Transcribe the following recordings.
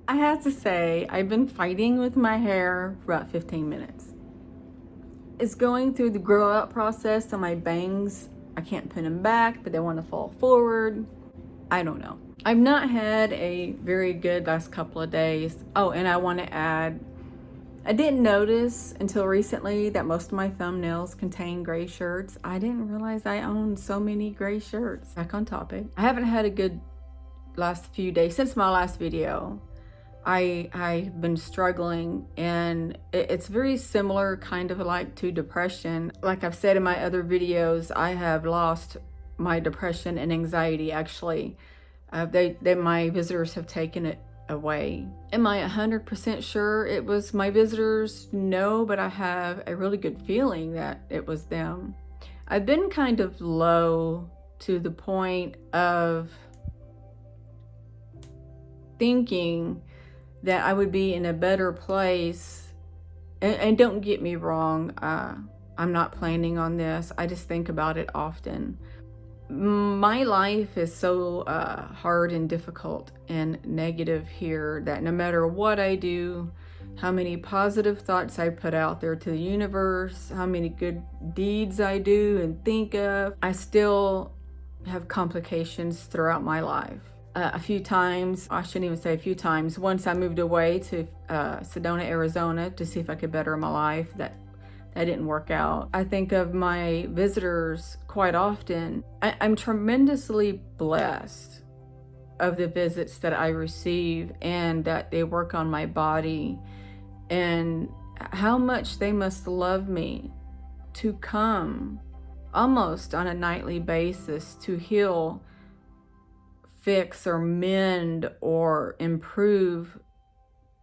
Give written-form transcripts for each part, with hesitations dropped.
I have to say, I've been fighting with my hair for about 15 minutes. It's going through the grow out process, so my bangs, I can't pin them back, but they want to fall forward. I don't know. I've not had a very good last couple of days. Oh, and I want to add, I didn't notice until recently that most of my thumbnails contain gray shirts. I didn't realize I owned so many gray shirts. Back on topic. I haven't had a good last few days since my last video. I've been struggling, and it's very similar kind of like to depression. Like I've said in my other videos, I have lost my depression and anxiety actually. My visitors have taken it away. Am I 100% sure it was my visitors? No, but I have a really good feeling that it was them. I've been kind of low to the point of thinking that I would be in a better place. And don't get me wrong, I'm not planning on this. I just think about it often. My life is so hard and difficult and negative here that no matter what I do, how many positive thoughts I put out there to the universe, how many good deeds I do and think of, I still have complications throughout my life. A few times, I shouldn't even say a few times, once I moved away to Sedona, Arizona to see if I could better my life. That didn't work out. I think of my visitors quite often. I'm tremendously blessed of the visits that I receive and that they work on my body, and how much they must love me to come almost on a nightly basis to heal, fix or mend or improve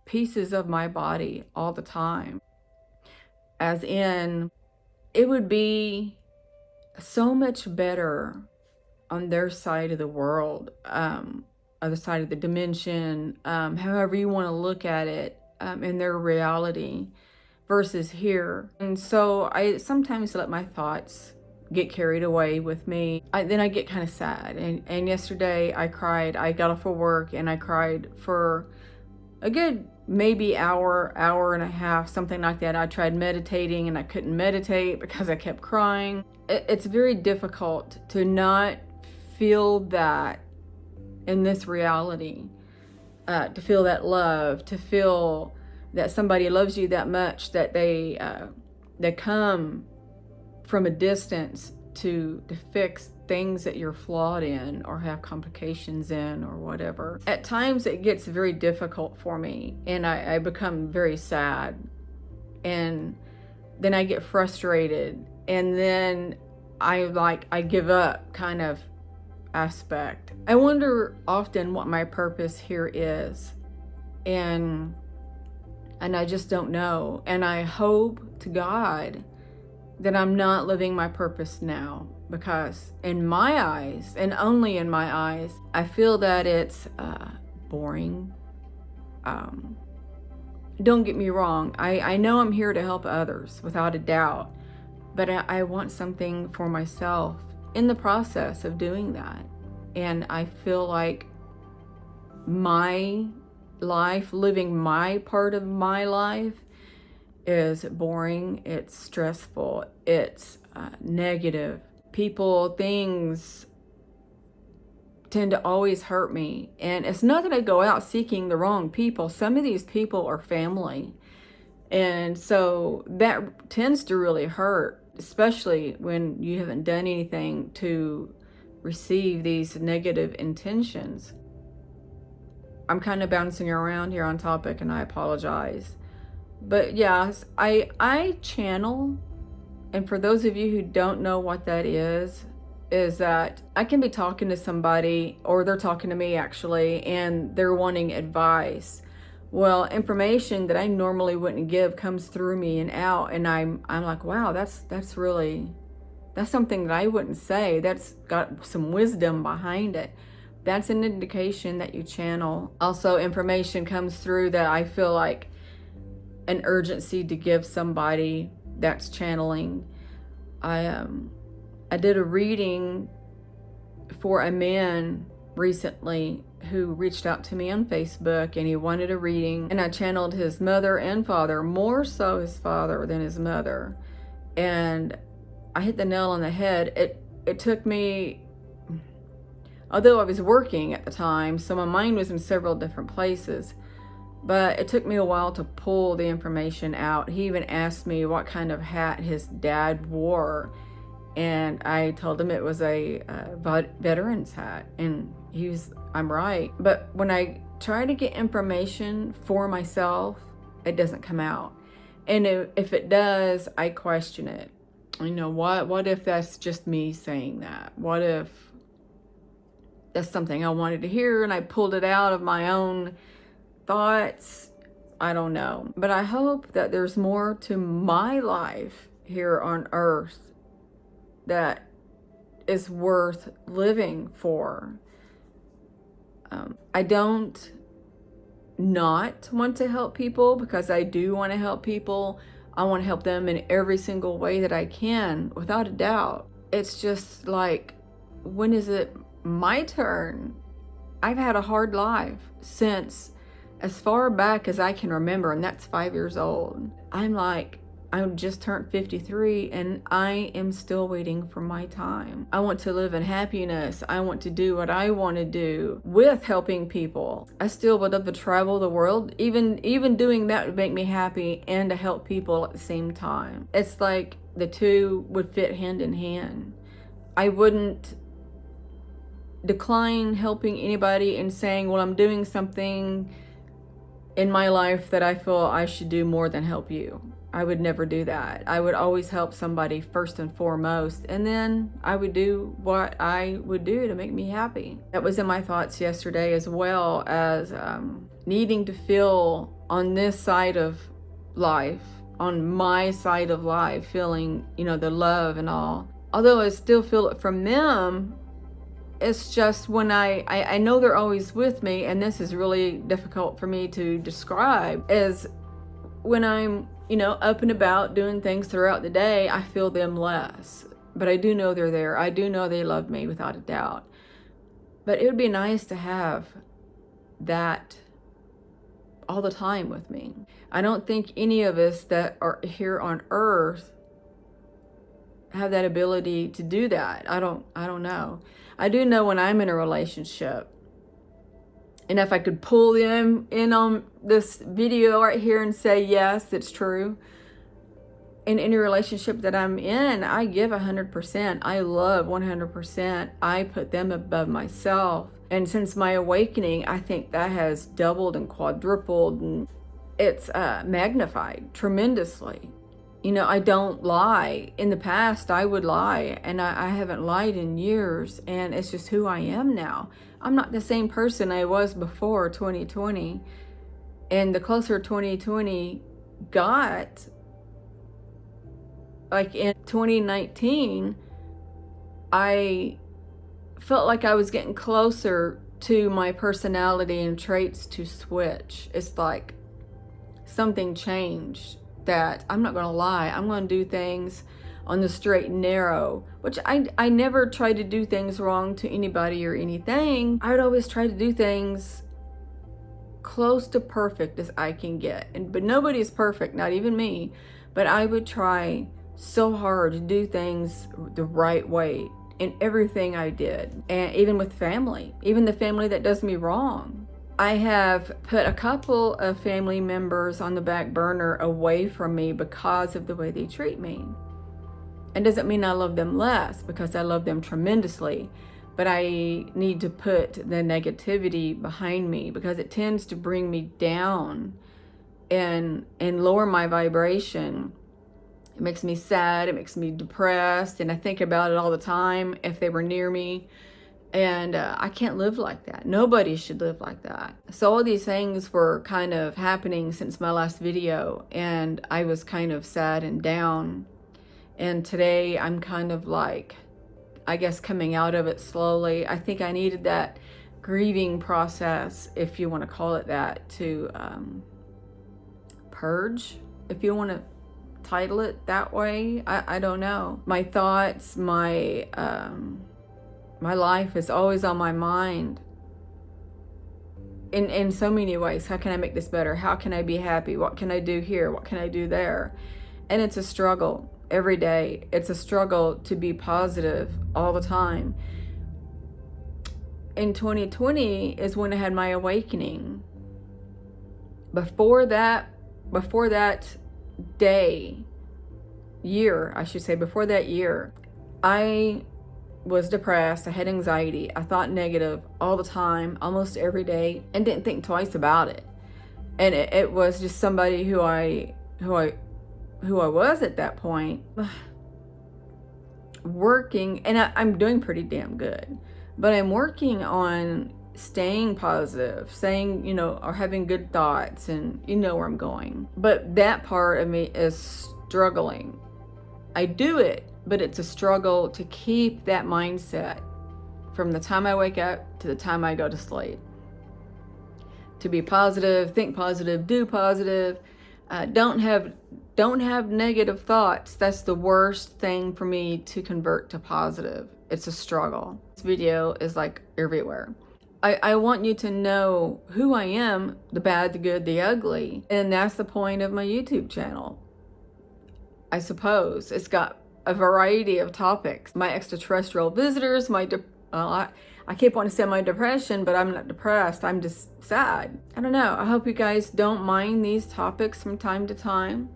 pieces of my body all the time. As in, it would be so much better on their side of the world, other side of the dimension, however you want to look at it, in their reality versus here. And so I sometimes let my thoughts get carried away with me. Then I get kind of sad. And yesterday I cried. I got off of work and I cried for a good maybe hour and a half, something like that. I tried meditating and I couldn't meditate because I kept crying. It's very difficult to not feel that in this reality, to feel that love, to feel that somebody loves you that much that they come from a distance to fix things that you're flawed in or have complications in or whatever. At times it gets very difficult for me and I become very sad, and then I get frustrated, and then I give up kind of aspect. I wonder often what my purpose here is, and I just don't know. And I hope to God that I'm not living my purpose now, because in my eyes, and only in my eyes, I feel that it's boring. Don't get me wrong, I know I'm here to help others without a doubt, but I want something for myself in the process of doing that. And I feel like my life, living my part of my life, is boring, it's stressful, it's negative. People, things tend to always hurt me. And it's not that I go out seeking the wrong people. Some of these people are family. And so that tends to really hurt, especially when you haven't done anything to receive these negative intentions. I'm kind of bouncing around here on topic and I apologize. But yes, I channel, and for those of you who don't know what that is that I can be talking to somebody, or they're talking to me actually, and they're wanting advice. Well, information that I normally wouldn't give comes through me and out, and I'm like, wow, that's something that I wouldn't say. That's got some wisdom behind it. That's an indication that you channel. Also, information comes through that I feel like an urgency to give somebody. That's channeling. I did a reading for a man recently who reached out to me on Facebook, and he wanted a reading, and I channeled his mother and father, more so his father than his mother, and I hit the nail on the head. It took me, although I was working at the time, so my mind was in several different places, but it took me a while to pull the information out. He even asked me what kind of hat his dad wore, and I told him it was a veteran's hat, and I'm right. But when I try to get information for myself, it doesn't come out. And if it does, I question it. What if that's just me saying that? What if that's something I wanted to hear and I pulled it out of my own thoughts? I don't know. But I hope that there's more to my life here on earth that is worth living for. I don't not want to help people, because I do want to help people. I want to help them in every single way that I can, without a doubt. It's just like, when is it my turn? I've had a hard life since as far back as I can remember, and that's 5 years old. I just turned 53, and I am still waiting for my time. I want to live in happiness. I want to do what I want to do with helping people. I still would love to travel the world. Even doing that would make me happy, and to help people at the same time. It's like the two would fit hand in hand. I wouldn't decline helping anybody and saying, well, I'm doing something in my life that I feel I should do more than help you. I would never do that. I would always help somebody first and foremost, and then I would do what I would do to make me happy. That was in my thoughts yesterday, as well as needing to feel on this side of life, on my side of life, feeling, the love and all. Although I still feel it from them, it's just when I know they're always with me, and this is really difficult for me to describe, is when I'm up and about doing things throughout the day, I feel them less. But I do know they're there. I do know they love me, without a doubt. But it would be nice to have that all the time with me. I don't think any of us that are here on earth have that ability to do that. I don't know. I do know when I'm in a relationship, and if I could pull them in on this video right here and say, yes, it's true. In any relationship that I'm in, I give 100%. I love 100%. I put them above myself. And since my awakening, I think that has doubled and quadrupled, and it's magnified tremendously. I don't lie. In the past, I would lie, and I haven't lied in years, and it's just who I am now. I'm not the same person I was before 2020, and the closer 2020 got, like in 2019, I felt like I was getting closer to my personality and traits to switch. It's like something changed. That I'm not going to lie, I'm going to do things on the straight and narrow, which I never try to do things wrong to anybody or anything. I would always try to do things close to perfect as I can get. But nobody is perfect, not even me. But I would try so hard to do things the right way in everything I did. And even with family, even the family that does me wrong. I have put a couple of family members on the back burner away from me because of the way they treat me. It doesn't mean I love them less, because I love them tremendously, but I need to put the negativity behind me, because it tends to bring me down and lower my vibration. It makes me sad, it makes me depressed, and I think about it all the time if they were near me. And I can't live like that. Nobody should live like that. So all these things were kind of happening since my last video, and I was kind of sad and down. And today I'm kind of like, I guess, coming out of it slowly. I think I needed that grieving process, if you want to call it that, to purge, if you want to title it that way. I don't know. My thoughts, my life is always on my mind. in so many ways. How can I make this better? How can I be happy? What can I do here? What can I do there? And it's a struggle every day. It's a struggle to be positive all the time. In 2020 is when I had my awakening. Before that year, I was depressed. I had anxiety. I thought negative all the time, almost every day, and didn't think twice about it. And it was just somebody who I was at that point. Working, and I'm doing pretty damn good, but I'm working on staying positive, saying, or having good thoughts, and where I'm going. But that part of me is struggling. I do it, but it's a struggle to keep that mindset from the time I wake up to the time I go to sleep. To be positive, think positive, do positive. Don't have negative thoughts. That's the worst thing for me to convert to positive. It's a struggle. This video is like everywhere. I want you to know who I am, the bad, the good, the ugly. And that's the point of my YouTube channel. I suppose it's got a variety of topics. My extraterrestrial visitors, I keep wanting to say my depression, but I'm not depressed. I'm just sad. I don't know. I hope you guys don't mind these topics from time to time.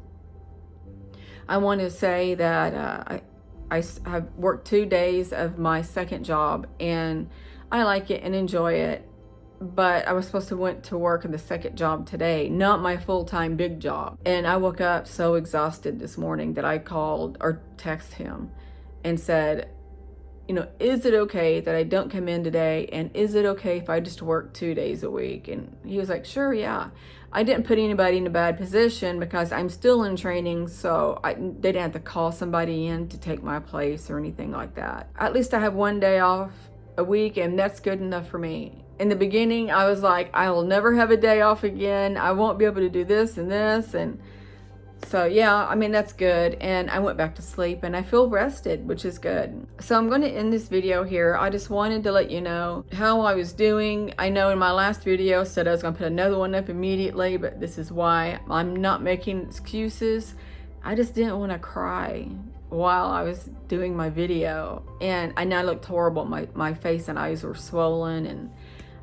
I want to say that I have worked 2 days of my second job, and I like it and enjoy it. But I was supposed to went to work in the second job today, not my full-time big job. And I woke up so exhausted this morning that I called or texted him and said, is it okay that I don't come in today? And is it okay if I just work 2 days a week? And he was like, sure, yeah. I didn't put anybody in a bad position because I'm still in training, so they didn't have to call somebody in to take my place or anything like that. At least I have 1 day off a week, and that's good enough for me. In the beginning, I was like, I will never have a day off again. I won't be able to do this and this. And so, yeah, that's good. And I went back to sleep and I feel rested, which is good. So I'm going to end this video here. I just wanted to let you know how I was doing. I know in my last video I said I was going to put another one up immediately, but this is why. I'm not making excuses. I just didn't want to cry while I was doing my video. And I know I looked horrible. My face and eyes were swollen, and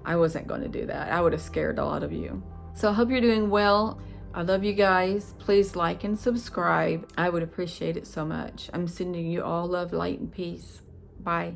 I wasn't going to do that. I would have scared a lot of you. So I hope you're doing well. I love you guys. Please like and subscribe. I would appreciate it so much. I'm sending you all love, light, and peace. Bye.